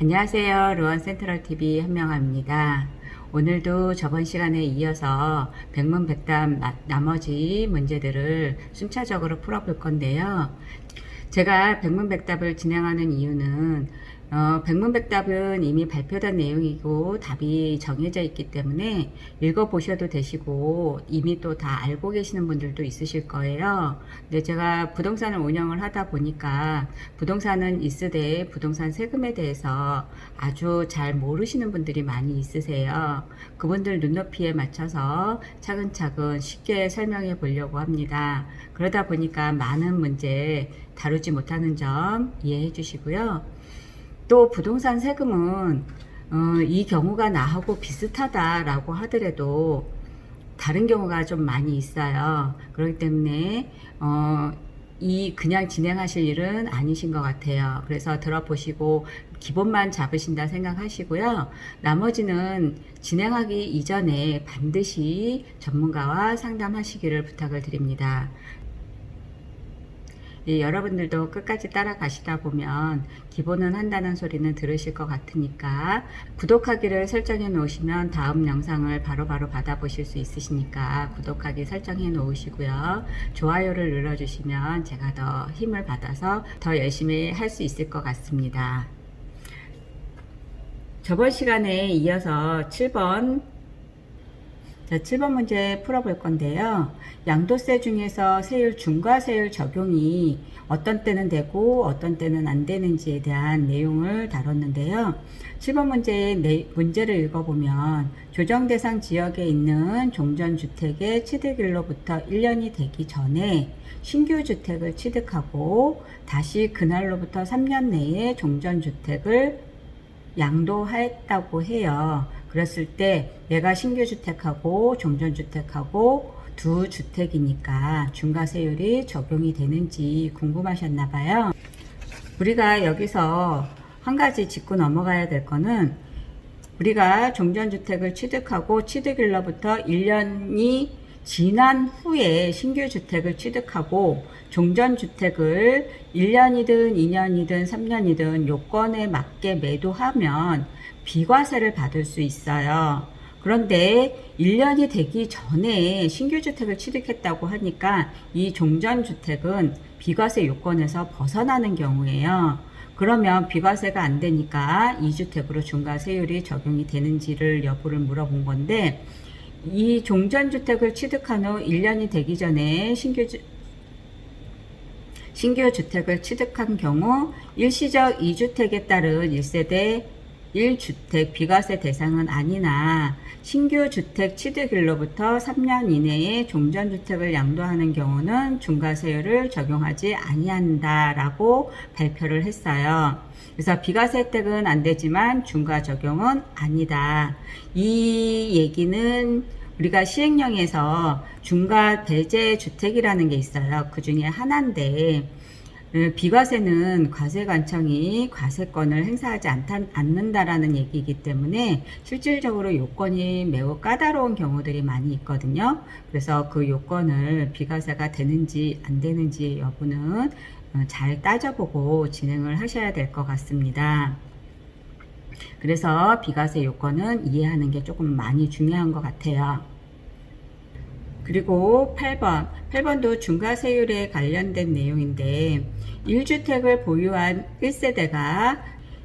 안녕하세요. 루원 센트럴TV 현명아입니다. 오늘도 저번 시간에 이어서 백문백답 나머지 문제들을 순차적으로 풀어볼 건데요. 제가 백문백답을 진행하는 이유는 백문백답은 이미 발표된 내용이고 답이 정해져 있기 때문에 읽어보셔도 되시고 이미 또 다 알고 계시는 분들도 있으실 거예요. 근데 제가 부동산을 운영을 하다 보니까 부동산은 있으되 부동산 세금에 대해서 아주 잘 모르시는 분들이 많이 있으세요. 그분들 눈높이에 맞춰서 차근차근 쉽게 설명해 보려고 합니다. 그러다 보니까 많은 문제 다루지 못하는 점 이해해 주시고요. 또 부동산 세금은 이 경우가 나하고 비슷하다라고 하더라도 다른 경우가 좀 많이 있어요. 그렇기 때문에 이 그냥 진행하실 일은 아니신 것 같아요. 그래서 들어보시고 기본만 잡으신다 생각하시고요. 나머지는 진행하기 이전에 반드시 전문가와 상담하시기를 부탁을 드립니다. 여러분들도 끝까지 따라가시다 보면 기본은 한다는 소리는 들으실 것 같으니까 구독하기를 설정해 놓으시면 다음 영상을 바로바로 받아보실 수 있으시니까 구독하기 설정해 놓으시고요. 좋아요를 눌러주시면 제가 더 힘을 받아서 더 열심히 할 수 있을 것 같습니다. 저번 시간에 이어서 7번 7번 문제 풀어볼 건데요. 양도세 중에서 세율 중과세율 적용이 어떤 때는 되고 어떤 때는 안 되는지에 대한 내용을 다뤘는데요. 7번 문제를 읽어보면 조정대상 지역에 있는 종전주택의 취득일로부터 1년이 되기 전에 신규 주택을 취득하고 다시 그날로부터 3년 내에 종전주택을 양도했다고 해요. 그랬을 때 얘가 신규주택하고 종전주택하고 두 주택이니까 중과세율이 적용이 되는지 궁금하셨나봐요. 우리가 여기서 한 가지 짚고 넘어가야 될 거는 우리가 종전주택을 취득하고 취득일로부터 1년이 지난 후에 신규주택을 취득하고 종전주택을 1년이든 2년이든 3년이든 요건에 맞게 매도하면 비과세를 받을 수 있어요. 그런데 1년이 되기 전에 신규주택을 취득했다고 하니까 이 종전주택은 비과세 요건에서 벗어나는 경우예요. 그러면 비과세가 안 되니까 2주택으로 중과세율이 적용이 되는지를 여부를 물어본 건데 이 종전주택을 취득한 후 1년이 되기 전에 신규주택을 취득한 경우 일시적 2주택에 따른 1세대 1주택 비과세 대상은 아니나 신규주택 취득일로부터 3년 이내에 종전주택을 양도하는 경우는 중과세율을 적용하지 아니한다라고 발표를 했어요. 그래서 비과세 혜택은 안 되지만 중과 적용은 아니다. 이 얘기는 우리가 시행령에서 중과 배제 주택이라는 게 있어요. 그 중에 하나인데 비과세는 과세관청이 과세권을 행사하지 않는다라는 얘기이기 때문에 실질적으로 요건이 매우 까다로운 경우들이 많이 있거든요. 그래서 그 요건을 비과세가 되는지 안 되는지 여부는 잘 따져보고 진행을 하셔야 될 것 같습니다. 그래서 비과세 요건은 이해하는 게 조금 많이 중요한 것 같아요. 그리고 8번도 중과세율에 관련된 내용인데 1주택을 보유한 1세대가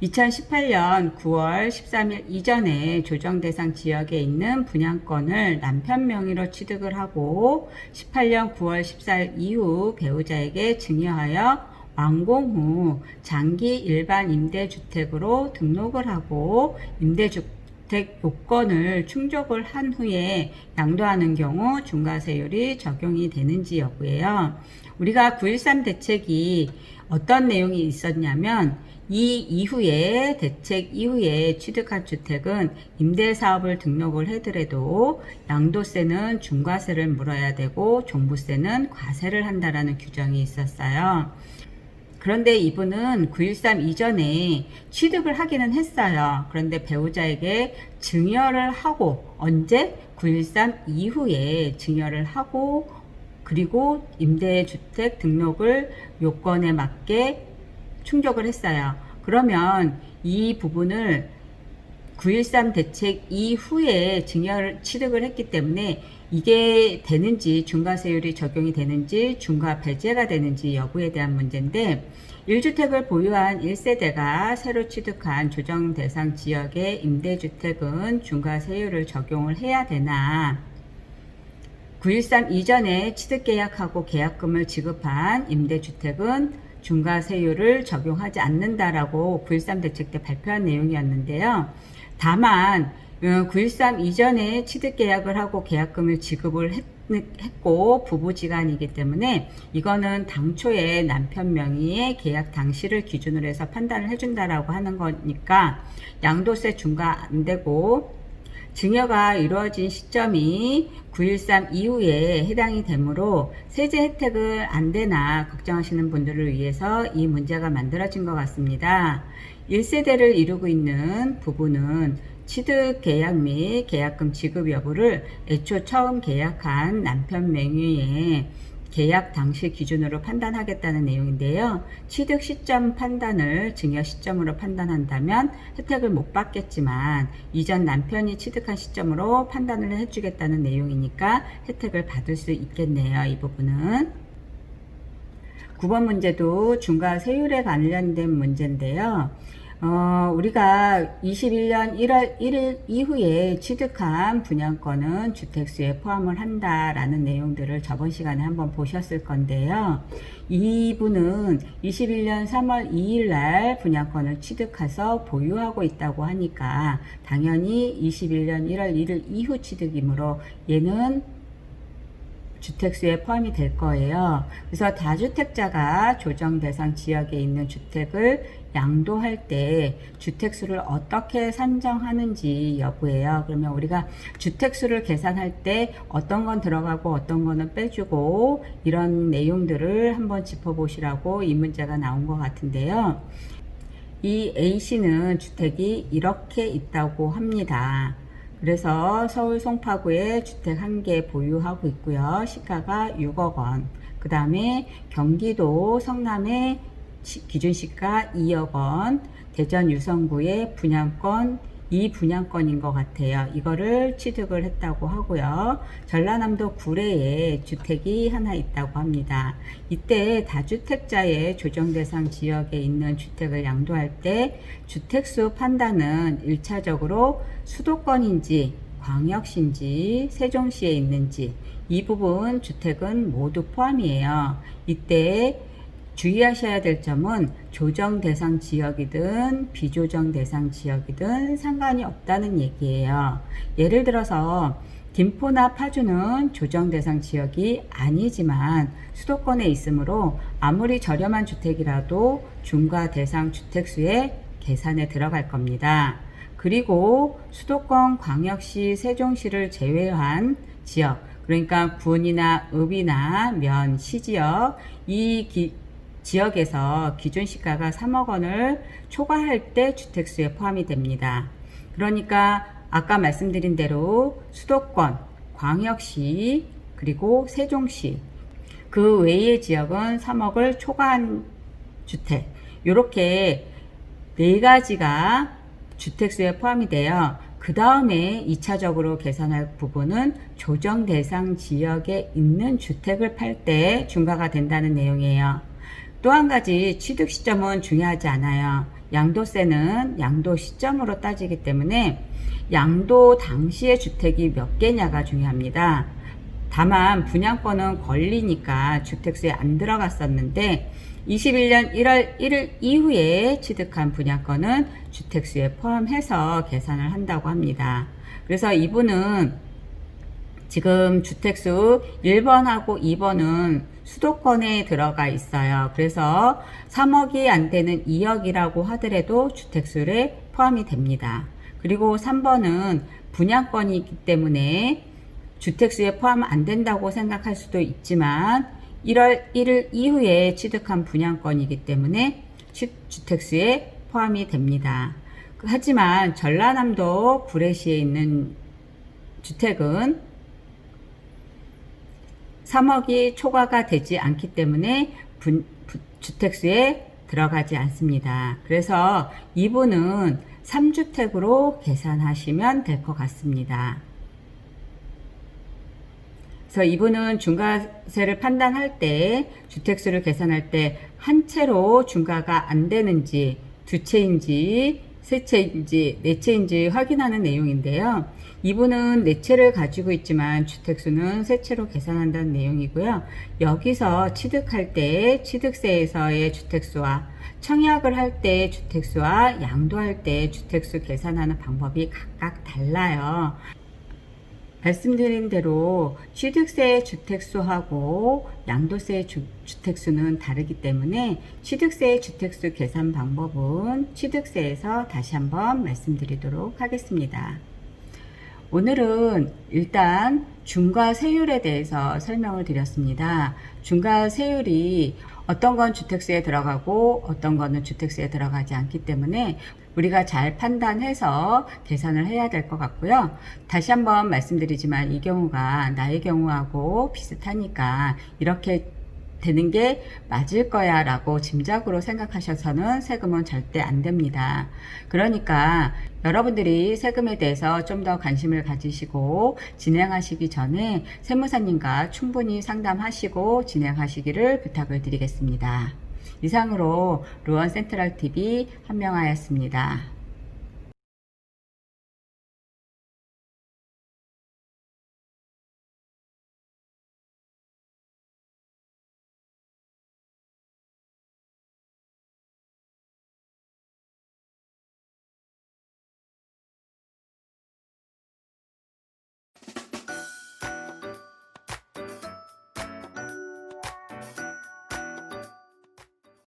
2018년 9월 13일 이전에 조정대상 지역에 있는 분양권을 남편 명의로 취득을 하고 18년 9월 14일 이후 배우자에게 증여하여 완공 후 장기 일반 임대주택으로 등록을 하고 임대주택 요건을 충족을 한 후에 양도하는 경우 중과세율이 적용이 되는지 여부예요. 우리가 9.13 대책이 어떤 내용이 있었냐면 이 이후에 대책 이후에 취득한 주택은 임대사업을 등록을 해더라도 양도세는 중과세를 물어야 되고 종부세는 과세를 한다라는 규정이 있었어요. 그런데 이분은 9.13 이전에 취득을 하기는 했어요. 그런데 배우자에게 증여를 하고 언제? 9.13 이후에 증여를 하고 그리고 임대주택 등록을 요건에 맞게 충족을 했어요. 그러면 이 부분을 9.13 대책 이후에 증여를 취득을 했기 때문에 이게 되는지, 중과세율이 적용이 되는지, 중과 배제가 되는지 여부에 대한 문제인데, 1주택을 보유한 1세대가 새로 취득한 조정 대상 지역의 임대주택은 중과세율을 적용을 해야 되나, 9.13 이전에 취득계약하고 계약금을 지급한 임대주택은 중과세율을 적용하지 않는다라고 9.13 대책 때 발표한 내용이었는데요. 다만 9.13 이전에 취득계약을 하고 계약금을 지급을 했고 부부지간이기 때문에 이거는 당초에 남편 명의의 계약 당시를 기준으로 해서 판단을 해준다라고 하는 거니까 양도세 중과 안 되고, 증여가 이루어진 시점이 9.13 이후에 해당이 되므로 세제 혜택을 안 되나 걱정하시는 분들을 위해서 이 문제가 만들어진 것 같습니다. 1세대를 이루고 있는 부부는 취득 계약 및 계약금 지급 여부를 애초 처음 계약한 남편 명의의 계약 당시 기준으로 판단하겠다는 내용인데요. 취득 시점 판단을 증여 시점으로 판단한다면 혜택을 못 받겠지만 이전 남편이 취득한 시점으로 판단을 해주겠다는 내용이니까 혜택을 받을 수 있겠네요. 이 부분은. 9번 문제도 중과세율에 관련된 문제인데요. 우리가 21년 1월 1일 이후에 취득한 분양권은 주택수에 포함을 한다라는 내용들을 저번 시간에 한번 보셨을 건데요. 이분은 21년 3월 2일 날 분양권을 취득해서 보유하고 있다고 하니까 당연히 21년 1월 1일 이후 취득이므로 얘는 주택수에 포함이 될 거예요. 그래서 다주택자가 조정 대상 지역에 있는 주택을 양도할 때 주택수를 어떻게 산정하는지 여부예요. 그러면 우리가 주택수를 계산할 때 어떤 건 들어가고 어떤 거는 빼주고 이런 내용들을 한번 짚어보시라고 이 문제가 나온 것 같은데요. 이 A씨는 주택이 이렇게 있다고 합니다. 그래서 서울 송파구에 주택 1개 보유하고 있고요. 시가가 6억 원. 그 다음에 경기도 성남에 기준시가 2억 원. 대전 유성구의 분양권, 이 분양권인 것 같아요. 이거를 취득을 했다고 하고요. 전라남도 구례에 주택이 하나 있다고 합니다. 이때 다주택자의 조정대상 지역에 있는 주택을 양도할 때 주택수 판단은 1차적으로 수도권인지 광역시인지 세종시에 있는지 이 부분 주택은 모두 포함이에요. 이때 주의하셔야 될 점은 조정 대상 지역이든 비조정 대상 지역이든 상관이 없다는 얘기예요. 예를 들어서 김포나 파주는 조정 대상 지역이 아니지만 수도권에 있으므로 아무리 저렴한 주택이라도 중과 대상 주택수에 계산에 들어갈 겁니다. 그리고 수도권, 광역시, 세종시를 제외한 지역, 그러니까 군이나 읍이나 면, 시지역, 지역에서 기준시가가 3억 원을 초과할 때 주택수에 포함이 됩니다. 그러니까 아까 말씀드린 대로 수도권, 광역시, 그리고 세종시, 그 외의 지역은 3억을 초과한 주택, 이렇게 4가지가 주택수에 포함이 돼요. 그 다음에 2차적으로 계산할 부분은 조정 대상 지역에 있는 주택을 팔 때 중과가 된다는 내용이에요. 또 한 가지 취득 시점은 중요하지 않아요. 양도세는 양도 시점으로 따지기 때문에 양도 당시의 주택이 몇 개냐가 중요합니다. 다만 분양권은 권리니까 주택수에 안 들어갔었는데 21년 1월 1일 이후에 취득한 분양권은 주택수에 포함해서 계산을 한다고 합니다. 그래서 이분은 지금 주택수 1번하고 2번은 수도권에 들어가 있어요. 그래서 3억이 안 되는 2억이라고 하더라도 주택수에 포함이 됩니다. 그리고 3번은 분양권이기 때문에 주택수에 포함 안 된다고 생각할 수도 있지만 1월 1일 이후에 취득한 분양권이기 때문에 주택수에 포함이 됩니다. 하지만 전라남도 구례시에 있는 주택은 3억이 초과가 되지 않기 때문에 주택수에 들어가지 않습니다. 그래서 이분은 3주택으로 계산하시면 될 것 같습니다. 그래서 이분은 중과세를 판단할 때, 주택수를 계산할 때 한 채로 중과가 안 되는지, 두 채인지, 세 채인지, 네 채인지 확인하는 내용인데요. 이분은 네 채를 가지고 있지만 주택수는 세 채로 계산한다는 내용이고요. 여기서 취득할 때 취득세에서의 주택수와 청약을 할 때 주택수와 양도할 때 주택수 계산하는 방법이 각각 달라요. 말씀드린 대로 취득세 주택수하고 양도세 주택수는 다르기 때문에 취득세 주택수 계산 방법은 취득세에서 다시 한번 말씀드리도록 하겠습니다. 오늘은 일단 중과세율에 대해서 설명을 드렸습니다. 중과세율이 어떤 건 주택수에 들어가고 어떤 거는 주택수에 들어가지 않기 때문에 우리가 잘 판단해서 계산을 해야 될 것 같고요. 다시 한번 말씀드리지만 이 경우가 나의 경우하고 비슷하니까 이렇게 되는 게 맞을 거야 라고 짐작으로 생각하셔서는 세금은 절대 안 됩니다. 그러니까 여러분들이 세금에 대해서 좀 더 관심을 가지시고 진행하시기 전에 세무사님과 충분히 상담하시고 진행하시기를 부탁을 드리겠습니다. 이상으로 루원 센트럴TV 한명아였습니다.